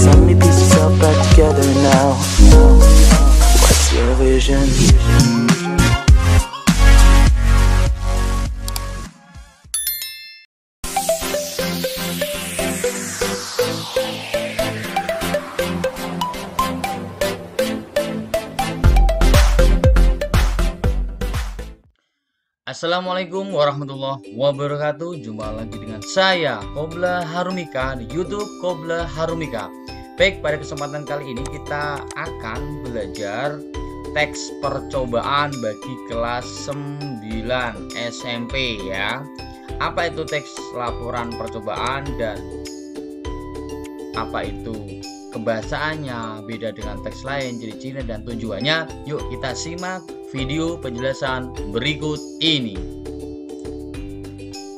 so many pieces all back together now. What's your vision? Assalamualaikum warahmatullahi wabarakatuh. Jumpa lagi dengan saya Qobla Harumika di YouTube Qobla Harumika. Baik, pada kesempatan kali ini kita akan belajar teks percobaan bagi kelas 9 SMP ya. Apa itu teks laporan percobaan dan apa itu kebahasaannya, beda dengan teks lain, ciri-ciri dan tujuannya. Yuk kita simak video penjelasan berikut ini.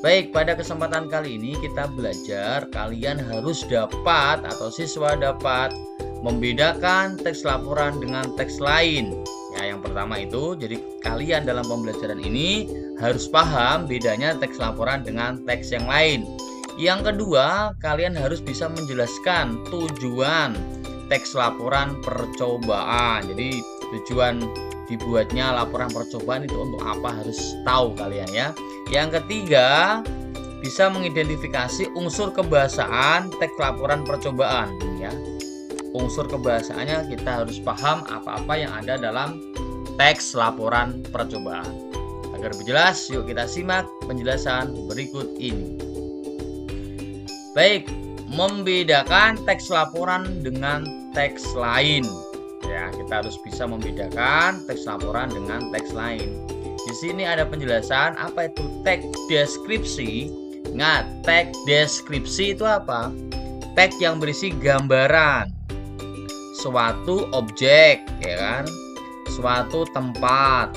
Baik, pada kesempatan kali ini kita belajar, kalian harus dapat atau siswa dapat membedakan teks laporan dengan teks lain. Ya, yang pertama itu, jadi kalian dalam pembelajaran ini harus paham bedanya teks laporan dengan teks yang lain. Yang kedua, kalian harus bisa menjelaskan tujuan teks laporan percobaan. Jadi tujuan dibuatnya laporan percobaan itu untuk apa, harus tahu kalian ya. Yang ketiga, bisa mengidentifikasi unsur kebahasaan teks laporan percobaan ya. Unsur kebahasaannya kita harus paham apa-apa yang ada dalam teks laporan percobaan. Agar lebih jelas, yuk kita simak penjelasan berikut ini. Baik, membedakan teks laporan dengan teks lain. Ya, kita harus bisa membedakan teks laporan dengan teks lain. Di sini ada penjelasan apa itu teks deskripsi. Ingat, teks deskripsi itu apa? Teks yang berisi gambaran suatu objek, ya kan? Suatu tempat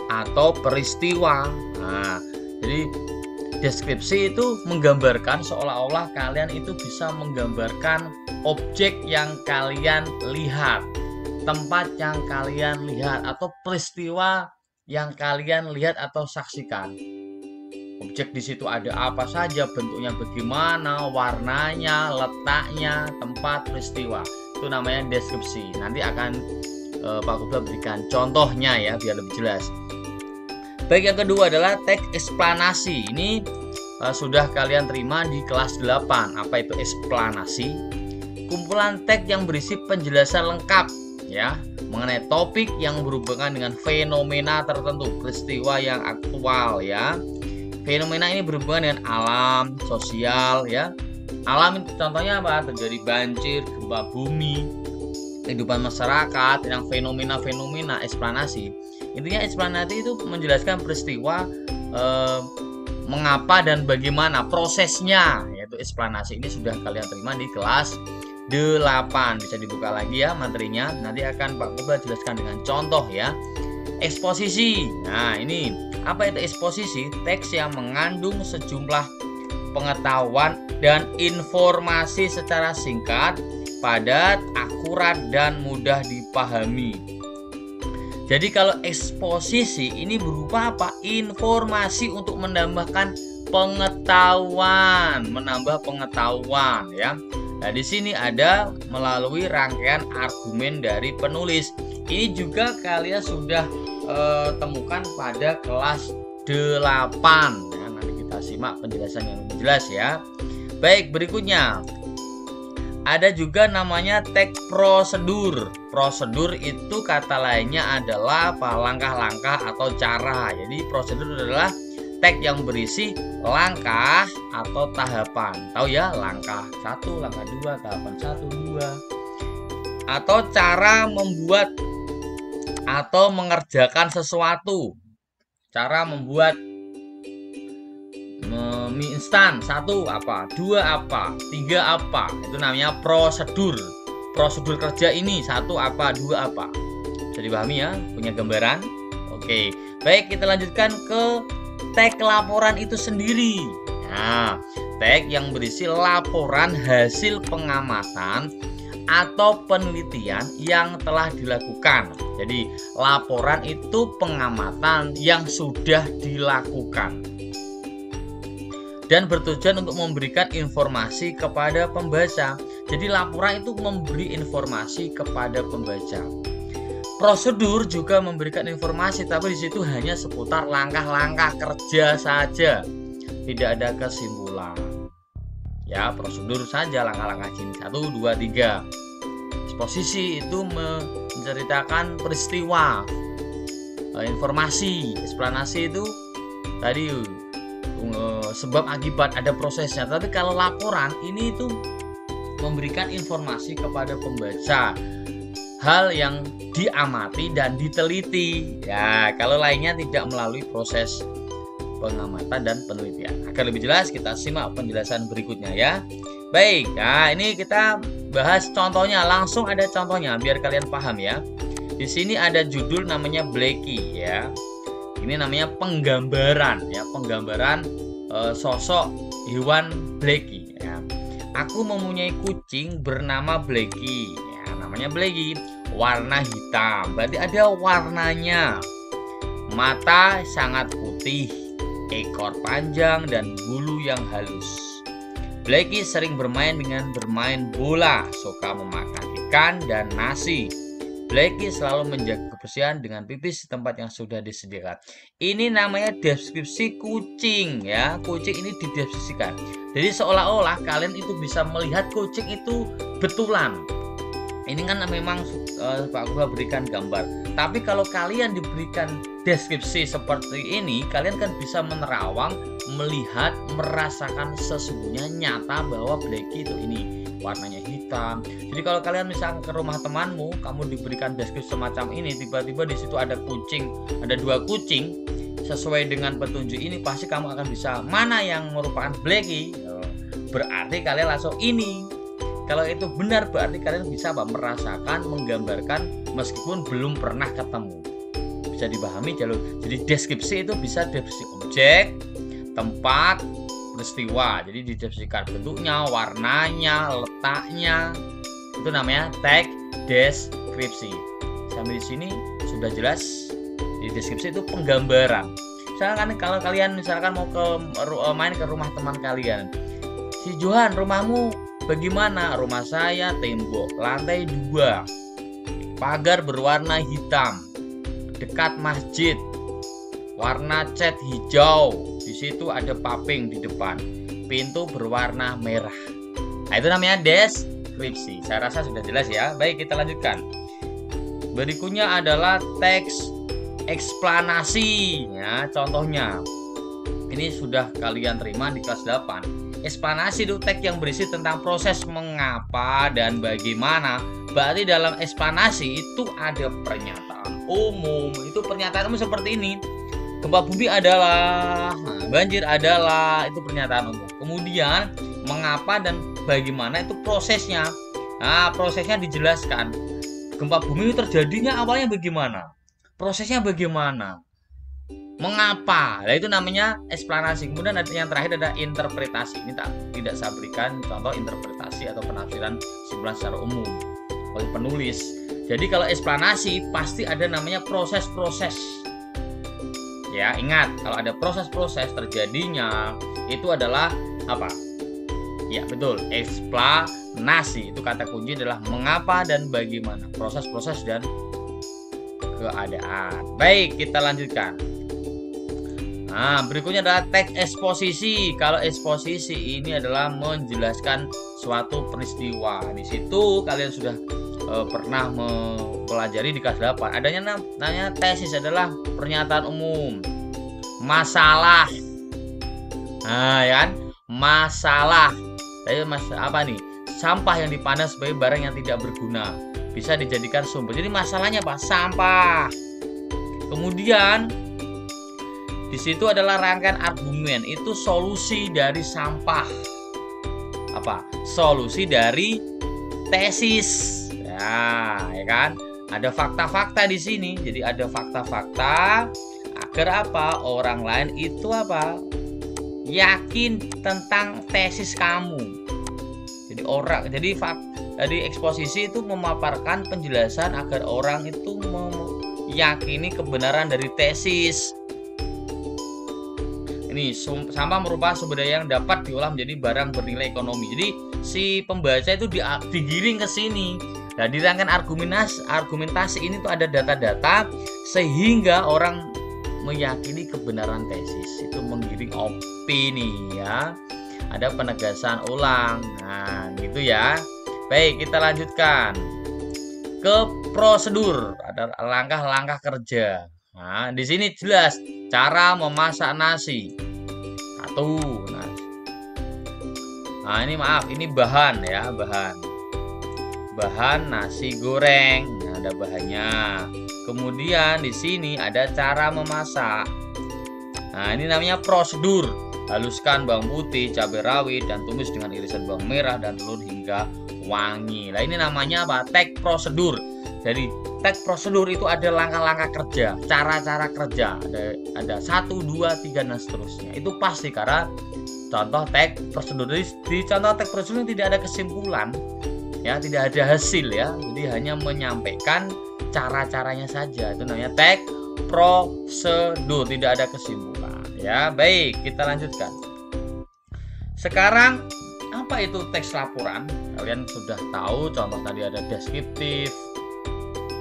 atau peristiwa. Nah, jadi deskripsi itu menggambarkan, seolah-olah kalian itu bisa menggambarkan objek yang kalian lihat, tempat yang kalian lihat, atau peristiwa yang kalian lihat atau saksikan. Objek di situ ada apa saja, bentuknya bagaimana, warnanya, letaknya, tempat, peristiwa. Itu namanya deskripsi. Nanti akan Pak Qobla berikan contohnya ya biar lebih jelas. Baik, yang kedua adalah teks eksplanasi. Ini sudah kalian terima di kelas 8. Apa itu eksplanasi? Kumpulan teks yang berisi penjelasan lengkap ya mengenai topik yang berhubungan dengan fenomena tertentu, peristiwa yang aktual ya. Fenomena ini berhubungan dengan alam, sosial ya. Alam contohnya apa? Terjadi banjir, gempa bumi, kehidupan masyarakat, yang fenomena-fenomena eksplanasi. Intinya eksplanasi itu menjelaskan peristiwa, mengapa dan bagaimana prosesnya, yaitu eksplanasi. Ini sudah kalian terima di kelas 8. Bisa dibuka lagi ya materinya. Nanti akan Pak Qobla jelaskan dengan contoh ya. Eksposisi. Nah, ini apa itu eksposisi? Teks yang mengandung sejumlah pengetahuan dan informasi secara singkat, padat, akurat dan mudah dipahami. Jadi kalau eksposisi ini berupa apa? Informasi untuk menambahkan pengetahuan, menambah pengetahuan ya. Nah, di sini ada melalui rangkaian argumen dari penulis. Ini juga kalian sudah temukan pada kelas 8 ya. Nanti kita simak penjelasan yang lebih jelas ya. Baik, berikutnya ada juga namanya teks prosedur. Prosedur itu kata lainnya adalah apa? Langkah-langkah atau cara. Jadi prosedur adalah teks yang berisi langkah atau tahapan. Tahu ya, langkah 1, langkah 2, tahapan 1, 2. Atau cara membuat atau mengerjakan sesuatu. Cara membuat mie instan, 1 apa, 2 apa, 3 apa. Itu namanya prosedur. Prosedur kerja ini 1 apa, 2 apa. Bisa dipahami ya, punya gambaran. Oke, baik, kita lanjutkan ke teks laporan itu sendiri. Nah, teks yang berisi laporan hasil pengamatan atau penelitian yang telah dilakukan. Jadi laporan itu pengamatan yang sudah dilakukan dan bertujuan untuk memberikan informasi kepada pembaca. Jadi laporan itu memberi informasi kepada pembaca. Prosedur juga memberikan informasi, tapi di situ hanya seputar langkah-langkah kerja saja, tidak ada kesimpulan. Ya, prosedur saja, langkah-langkah ini 1, 2, 3. Eksposisi itu menceritakan peristiwa, informasi. Eksplanasi itu tadi sebab akibat, ada prosesnya. Tapi kalau laporan ini itu memberikan informasi kepada pembaca, hal yang diamati dan diteliti. Ya, kalau lainnya tidak melalui proses pengamatan dan penelitian. Agar lebih jelas, kita simak penjelasan berikutnya ya. Baik, nah ini kita bahas contohnya, langsung ada contohnya biar kalian paham ya. Di sini ada judul namanya Blackie ya. Ini namanya penggambaran ya, penggambaran sosok hewan Blackie ya. Aku mempunyai kucing bernama Blackie ya, namanya Blackie, warna hitam, berarti ada warnanya. Mata sangat putih, ekor panjang dan bulu yang halus. Blackie sering bermain bola, suka memakan ikan dan nasi. Blackie selalu menjaga kebersihan dengan pipis di tempat yang sudah disediakan. Ini namanya deskripsi kucing ya. Kucing ini dideskripsikan. Jadi seolah-olah kalian itu bisa melihat kucing itu betulan. Ini kan memang Pak Guru berikan gambar. Tapi kalau kalian diberikan deskripsi seperti ini, kalian kan bisa menerawang, melihat, merasakan sesungguhnya nyata bahwa Blackie itu ini warnanya hitam. Jadi kalau kalian misalnya ke rumah temanmu, kamu diberikan deskripsi semacam ini, tiba-tiba di situ ada kucing, ada 2 kucing sesuai dengan petunjuk ini, pasti kamu akan bisa mana yang merupakan Blackie. Berarti kalian langsung ini. Kalau itu benar berarti kalian bisa merasakan, menggambarkan meskipun belum pernah ketemu. Bisa dipahami jalur. Jadi deskripsi itu bisa deskripsi objek, tempat, peristiwa. Jadi dideskripsikan bentuknya, warnanya, letaknya. Itu namanya tag deskripsi. Sampai di sini sudah jelas. Di deskripsi itu penggambaran. Misalkan kalau kalian misalkan mau main ke rumah teman kalian, si Johan, rumahmu bagaimana? Rumah saya tembok lantai 2, pagar berwarna hitam, dekat masjid, warna cat hijau. Di situ ada paping di depan, pintu berwarna merah. Nah, itu namanya deskripsi. Saya rasa sudah jelas ya. Baik, kita lanjutkan. Berikutnya adalah teks eksplanasi ya. Contohnya ini sudah kalian terima di kelas 8. Eksplanasi itu teks yang berisi tentang proses mengapa dan bagaimana. Berarti dalam eksplanasi itu ada pernyataan umum. Itu pernyataan umum seperti ini. Gempa bumi adalah, banjir adalah, itu pernyataan umum. Kemudian mengapa dan bagaimana itu prosesnya. Nah, prosesnya dijelaskan. Gempa bumi itu terjadinya awalnya bagaimana? Prosesnya bagaimana? Mengapa? Nah, itu namanya eksplanasi. Kemudian yang terakhir ada interpretasi. Ini tidak saya berikan contoh interpretasi atau penafsiran kesimpulan secara umum oleh penulis. Jadi kalau eksplanasi pasti ada namanya proses-proses. Ya, ingat kalau ada proses-proses terjadinya itu adalah apa? Ya, betul, eksplanasi. Itu kata kunci adalah mengapa dan bagaimana, proses-proses dan keadaan. Baik, kita lanjutkan. Nah, berikutnya adalah teks eksposisi. Kalau eksposisi ini adalah menjelaskan suatu peristiwa. Di situ kalian sudah pernah mempelajari di kelas 8. Adanya namanya tesis adalah pernyataan umum. Masalah. Nah, ya kan? Masalah. Jadi apa nih? Sampah yang dipandang sebagai barang yang tidak berguna bisa dijadikan sumber. Jadi masalahnya apa? Sampah. Kemudian di situ adalah rangkaian argumen, itu solusi dari sampah. Apa? Solusi dari tesis. Ya kan? Ada fakta-fakta di sini. Jadi ada fakta-fakta agar apa? Orang lain itu apa? Yakin tentang tesis kamu. Jadi eksposisi itu memaparkan penjelasan agar orang itu meyakini kebenaran dari tesis. Ini sampah merupakan sumber daya yang dapat diolah menjadi barang bernilai ekonomi. Jadi si pembaca itu digiring ke sini. Nah, di rangkaian argumentasi ini tuh ada data-data sehingga orang meyakini kebenaran tesis, itu menggiring opini ya. Ada penegasan ulang. Nah, gitu ya. Baik, kita lanjutkan ke prosedur. Ada langkah-langkah kerja. Nah, di sini jelas cara memasak nasi. Satu. Nah, ini maaf, ini bahan ya, bahan nasi goreng. Nah, ada bahannya. Kemudian di sini ada cara memasak. Nah, ini namanya prosedur. Haluskan bawang putih, cabai rawit, dan tumis dengan irisan bawang merah dan telur hingga wangi. Nah, ini namanya apa? Teks prosedur. Jadi teks prosedur itu ada langkah-langkah kerja, cara-cara kerja. Ada 1, 2, 3 dan seterusnya. Itu pasti karena contoh teks prosedur. Di contoh teks prosedur tidak ada kesimpulan. Ya, tidak ada hasil ya. Jadi hanya menyampaikan cara-caranya saja. Itu namanya teks prosedur, tidak ada kesimpulan ya. Baik, kita lanjutkan. Sekarang apa itu teks laporan? Kalian sudah tahu, contoh tadi ada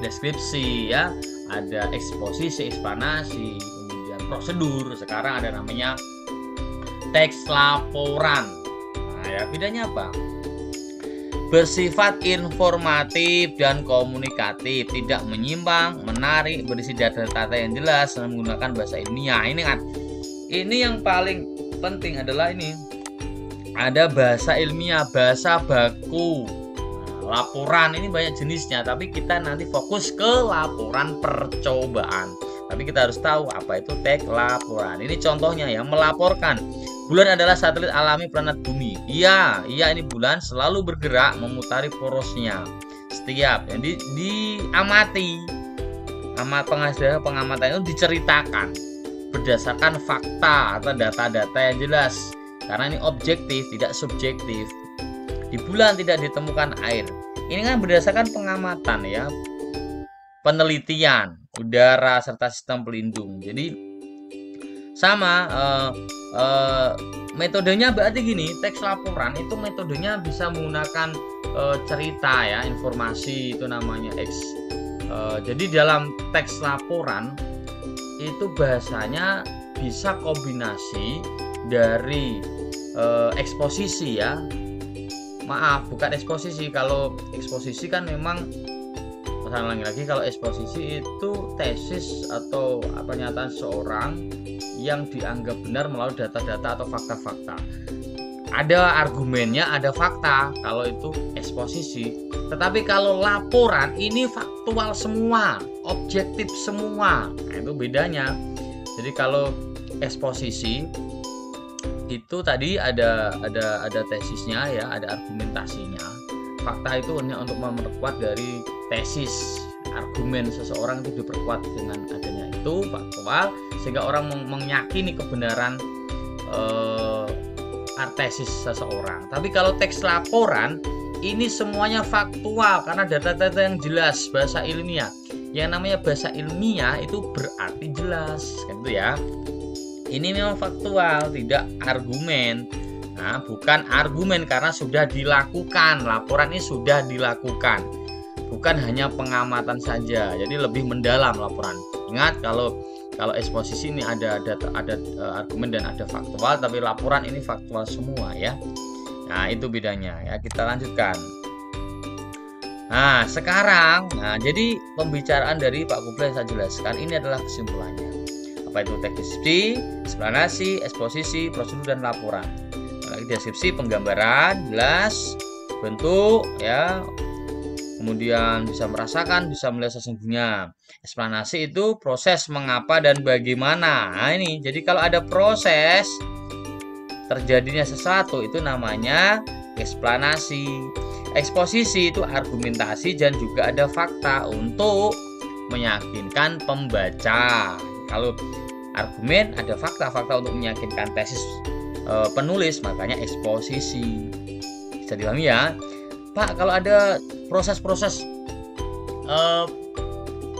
deskripsi ya, ada eksposisi, eksplanasi, kemudian prosedur. Sekarang ada namanya teks laporan. Nah, ya, bedanya apa? Bersifat informatif dan komunikatif, tidak menyimpang, menarik, berisi data-data yang jelas dan menggunakan bahasa ilmiah. Ini kan, ini yang paling penting adalah ini ada bahasa ilmiah, bahasa baku. Nah, laporan ini banyak jenisnya, tapi kita nanti fokus ke laporan percobaan. Tapi kita harus tahu apa itu teks laporan. Ini contohnya ya, melaporkan. Bulan adalah satelit alami planet bumi. Iya, ini bulan selalu bergerak memutari porosnya. Setiap yang diamati, pengamatan itu diceritakan berdasarkan fakta atau data-data yang jelas. Karena ini objektif, tidak subjektif. Di bulan tidak ditemukan air. Ini kan berdasarkan pengamatan ya, penelitian udara serta sistem pelindung. Jadi sama metodenya berarti gini, teks laporan itu metodenya bisa menggunakan cerita ya, informasi, itu namanya jadi dalam teks laporan itu bahasanya bisa kombinasi dari eksposisi ya. Maaf, bukan eksposisi. Kalau eksposisi kan memang, lagi kalau eksposisi itu tesis atau pernyataan seorang yang dianggap benar melalui data-data atau fakta-fakta. Ada argumennya, ada fakta kalau itu eksposisi. Tetapi kalau laporan ini faktual semua, objektif semua. Nah, itu bedanya. Jadi kalau eksposisi itu tadi ada tesisnya ya, ada argumentasinya. Fakta itu hanya untuk memperkuat dari tesis. Argumen seseorang itu diperkuat dengan adanya itu faktual, sehingga orang meyakini kebenaran tesis seseorang. Tapi kalau teks laporan ini semuanya faktual karena data-data yang jelas, bahasa ilmiah. Yang namanya bahasa ilmiah itu berarti jelas, kan itu ya. Ini memang faktual, tidak argumen. Nah, bukan argumen karena sudah dilakukan. Laporan ini sudah dilakukan, bukan hanya pengamatan saja. Jadi lebih mendalam laporan. Ingat, kalau eksposisi ini ada data, ada argumen dan ada faktual, tapi laporan ini faktual semua ya. Nah, itu bedanya ya. Kita lanjutkan. Nah, sekarang jadi pembicaraan dari Pak Kublai saya jelaskan ini adalah kesimpulannya. Apa itu teks deskripsi, eksplanasi, eksposisi, prosedur dan laporan. Deskripsi penggambaran jelas, bentuk ya, kemudian bisa merasakan, bisa melihat sesungguhnya. Eksplanasi itu proses mengapa dan bagaimana. Nah, ini jadi kalau ada proses terjadinya sesuatu itu namanya eksplanasi. Eksposisi itu argumentasi dan juga ada fakta untuk meyakinkan pembaca. Kalau argumen ada fakta-fakta untuk meyakinkan tesis penulis, makanya eksposisi. Bisa dipahami ya, Pak. Kalau ada proses-proses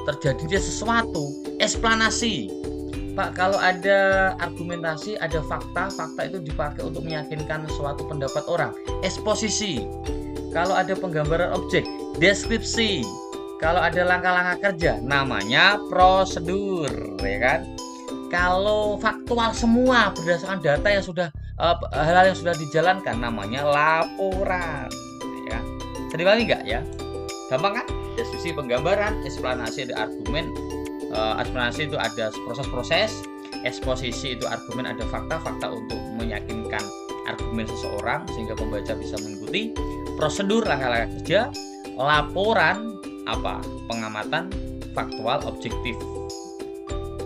terjadinya sesuatu, eksplanasi. Pak, kalau ada argumentasi, ada fakta, fakta itu dipakai untuk meyakinkan suatu pendapat orang. Eksposisi. Kalau ada penggambaran objek, deskripsi. Kalau ada langkah-langkah kerja, namanya prosedur, ya kan? Kalau faktual semua berdasarkan data yang sudah hal-hal yang sudah dijalankan, namanya laporan, ya. Bisa dipahami nggak ya? Gampang kan? Deskripsi, penggambaran, eksplanasi ada argumen, eksplanasi itu ada proses-proses, eksposisi itu argumen ada fakta-fakta untuk meyakinkan argumen seseorang sehingga pembaca bisa mengikuti, prosedur langkah-langkah kerja, laporan apa? Pengamatan faktual objektif.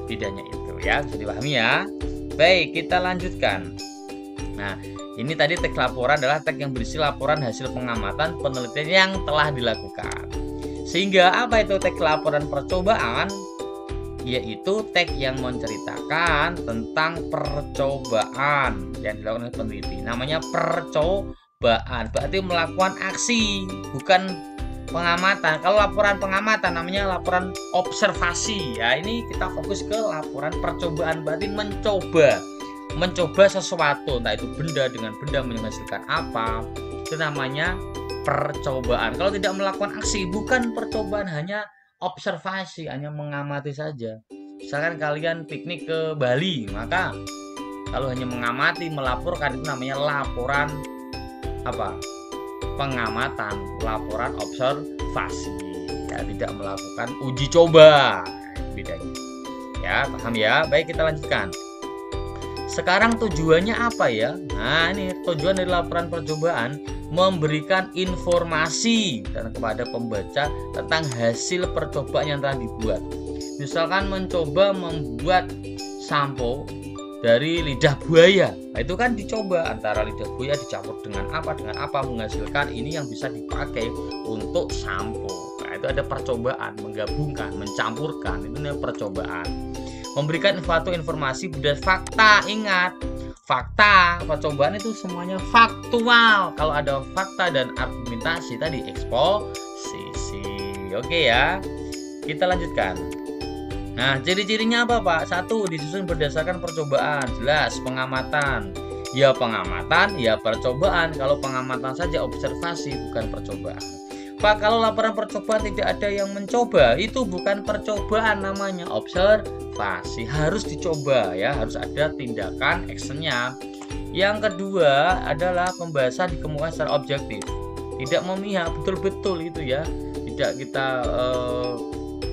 Bedanya itu ya, bisa dipahami ya. Baik, kita lanjutkan. Nah, ini tadi teks laporan adalah teks yang berisi laporan hasil pengamatan penelitian yang telah dilakukan. Sehingga apa itu teks laporan percobaan? Yaitu teks yang menceritakan tentang percobaan yang dilakukan oleh peneliti. Namanya percobaan, berarti melakukan aksi, bukan pengamatan. Kalau laporan pengamatan namanya laporan observasi. Ya, ini kita fokus ke laporan percobaan, berarti mencoba sesuatu, entah itu benda dengan benda menghasilkan apa, itu namanya percobaan. Kalau tidak melakukan aksi, bukan percobaan, hanya observasi, hanya mengamati saja. Misalkan kalian piknik ke Bali, maka kalau hanya mengamati, melaporkan, itu namanya laporan apa? Pengamatan, laporan observasi, ya, tidak melakukan uji coba, bedanya. Ya, paham ya? Baik, kita lanjutkan. Sekarang tujuannya apa ya? Nah, ini tujuan dari laporan percobaan, memberikan informasi kepada pembaca tentang hasil percobaan yang telah dibuat. Misalkan mencoba membuat sampo dari lidah buaya, nah, itu kan dicoba, antara lidah buaya dicampur dengan apa menghasilkan ini yang bisa dipakai untuk sampo. Nah, itu ada percobaan, menggabungkan, mencampurkan, itu namanya percobaan. Memberikan suatu informasi berdasarkan fakta. Ingat, fakta percobaan itu semuanya faktual. Kalau ada fakta dan argumentasi tadi eksposisi. Oke ya, kita lanjutkan. Nah, ciri-cirinya apa Pak? 1. Disusun berdasarkan percobaan. Jelas, pengamatan. Ya pengamatan, ya percobaan. Kalau pengamatan saja observasi, bukan percobaan. Pak, kalau laporan percobaan tidak ada yang mencoba, itu bukan percobaan, namanya observasi. Harus dicoba ya, harus ada tindakan actionnya. Yang kedua adalah pembahasan dikemukakan secara objektif, tidak memihak, betul-betul itu ya, tidak kita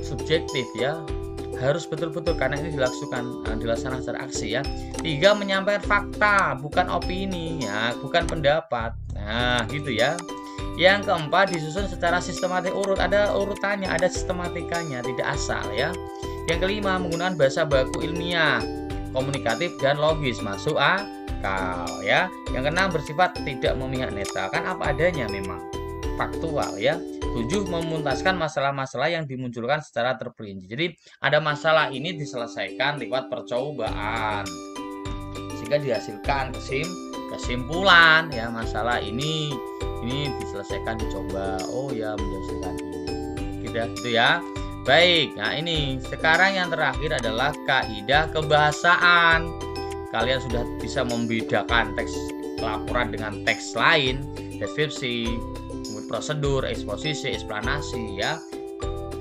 subjektif ya, harus betul-betul karena ini dilaksanakan secara aksi ya. 3. Menyampaikan fakta, bukan opini ya, bukan pendapat. Nah, gitu ya. Yang keempat, disusun secara sistematik urut, ada urutannya, ada sistematikanya, tidak asal ya. Yang kelima, menggunakan bahasa baku ilmiah, komunikatif dan logis, masuk akal ya. Yang keenam, bersifat tidak memihak, netral, kan apa adanya, memang faktual ya. 7. Memuntaskan masalah-masalah yang dimunculkan secara terperinci. Jadi ada masalah ini diselesaikan lewat percobaan sehingga dihasilkan kesimpulan ya, masalah ini diselesaikan, dicoba, oh ya menghasilkan ini, gitu ya. Baik, nah ini sekarang yang terakhir adalah kaidah kebahasaan. Kalian sudah bisa membedakan teks laporan dengan teks lain, deskripsi, prosedur, eksposisi, eksplanasi ya.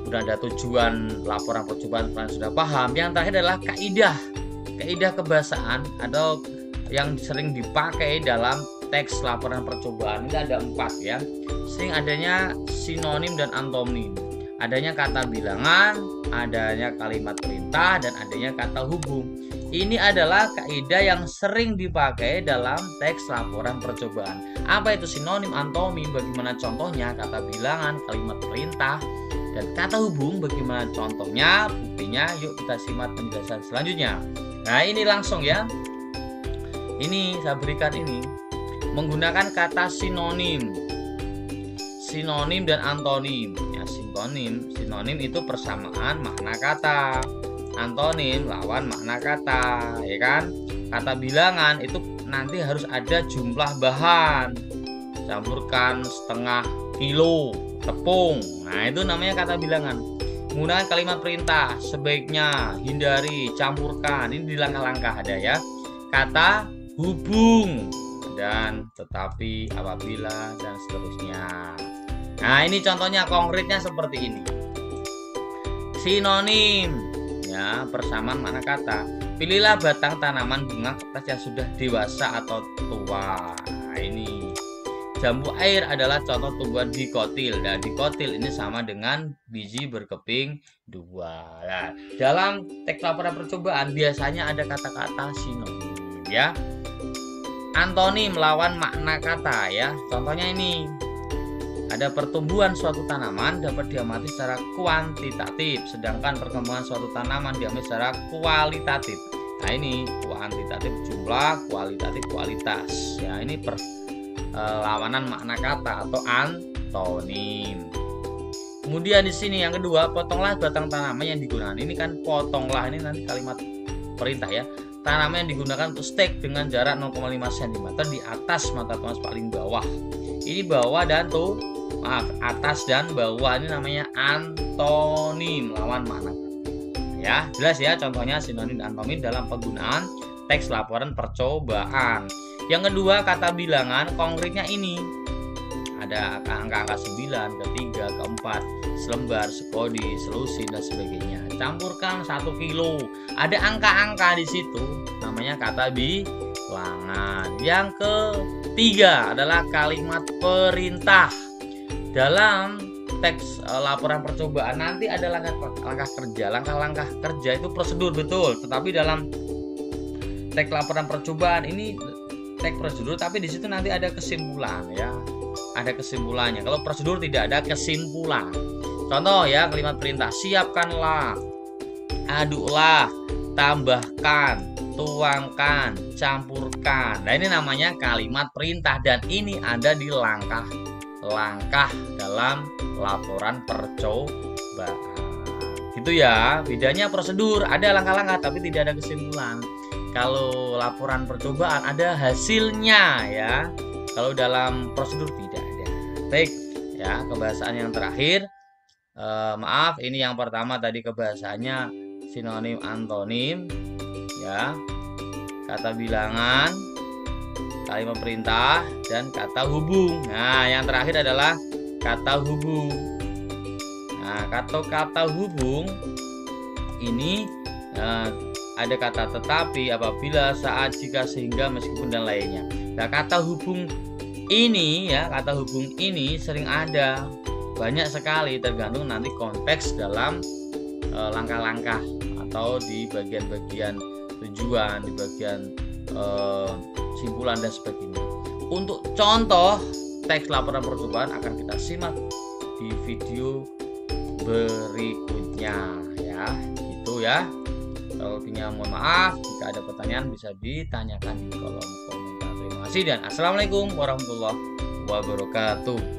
Sudah ada tujuan laporan percobaan, kalian sudah paham. Yang terakhir adalah kaidah kebahasaan atau yang sering dipakai dalam teks laporan percobaan. Ini ada 4 ya. Sering adanya sinonim dan antonim, adanya kata bilangan, adanya kalimat perintah, dan adanya kata hubung. Ini adalah kaidah yang sering dipakai dalam teks laporan percobaan. Apa itu sinonim, antonim, bagaimana contohnya, kata bilangan, kalimat perintah, dan kata hubung, bagaimana contohnya, buktinya. Yuk kita simak penjelasan selanjutnya. Nah, ini langsung ya. Ini saya berikan ini menggunakan kata sinonim dan antonim ya. Sinonim itu persamaan makna kata, antonim lawan makna kata ya kan. Kata bilangan itu nanti harus ada jumlah bahan, campurkan setengah kilo tepung, nah itu namanya kata bilangan. Menggunakan kalimat perintah sebaiknya hindari, campurkan. Ini di langkah-langkah ada ya. Kata hubung dan tetapi, apabila, dan seterusnya. Nah, ini contohnya konkretnya seperti ini. Sinonim ya, persamaan makna kata. Pilihlah batang tanaman bunga kertas yang sudah dewasa atau tua. Nah, ini jambu air adalah contoh tumbuhan dikotil. Nah, dikotil ini sama dengan biji berkeping dua. Nah, dalam teks laporan percobaan biasanya ada kata-kata sinonim ya. Antonim lawan makna kata ya. Contohnya ini. Ada pertumbuhan suatu tanaman dapat diamati secara kuantitatif, sedangkan perkembangan suatu tanaman diamati secara kualitatif. Nah, ini kuantitatif jumlah, kualitatif kualitas. Ya, ini perlawanan makna kata atau antonim. Kemudian di sini yang kedua, potonglah batang tanaman yang digunakan. Ini kan potonglah, ini nanti kalimat perintah ya. Tanaman yang digunakan untuk stek dengan jarak 0,5 cm di atas mata tunas paling bawah. Ini bawah dan atas dan bawah, ini namanya antonim lawan makna ya. Jelas ya contohnya sinonim dan antonim dalam penggunaan teks laporan percobaan. Yang kedua, kata bilangan konkretnya ini ada angka-angka 9, ketiga, keempat, selembar, sekodi, selusin dan sebagainya. Campurkan 1 kilo. Ada angka-angka di situ, namanya kata bilangan. Yang ketiga adalah kalimat perintah. Dalam teks laporan percobaan nanti ada langkah kerja. Langkah-langkah kerja itu prosedur betul, tetapi dalam teks laporan percobaan ini teks prosedur, tapi di situ nanti ada kesimpulan ya. Ada kesimpulannya. Kalau prosedur tidak ada kesimpulan. Contoh ya, kalimat perintah: siapkanlah, aduklah, tambahkan, tuangkan, campurkan. Nah, ini namanya kalimat perintah dan ini ada di langkah dalam laporan percobaan. Gitu ya. Bedanya prosedur ada langkah-langkah tapi tidak ada kesimpulan. Kalau laporan percobaan ada hasilnya ya. Kalau dalam prosedur tidak ada. Baik ya, kebahasaan yang terakhir. Maaf, ini yang pertama tadi kebahasaannya sinonim antonim ya. Kata bilangan, kalimat perintah, dan kata hubung. Nah, yang terakhir adalah kata hubung. Nah, kata hubung ini ada kata tetapi, apabila, saat, jika, sehingga, meskipun dan lainnya. Nah, kata hubung ini ya, kata hubung ini sering ada, banyak sekali, tergantung nanti konteks dalam langkah-langkah atau di bagian-bagian tujuan, di bagian simpulan dan sebagainya. Untuk contoh teks laporan percobaan akan kita simak di video berikutnya ya. Gitu ya. Kalau punya, mohon maaf, jika ada pertanyaan bisa ditanyakan di kolom komentar. Terima kasih dan assalamualaikum warahmatullahi wabarakatuh.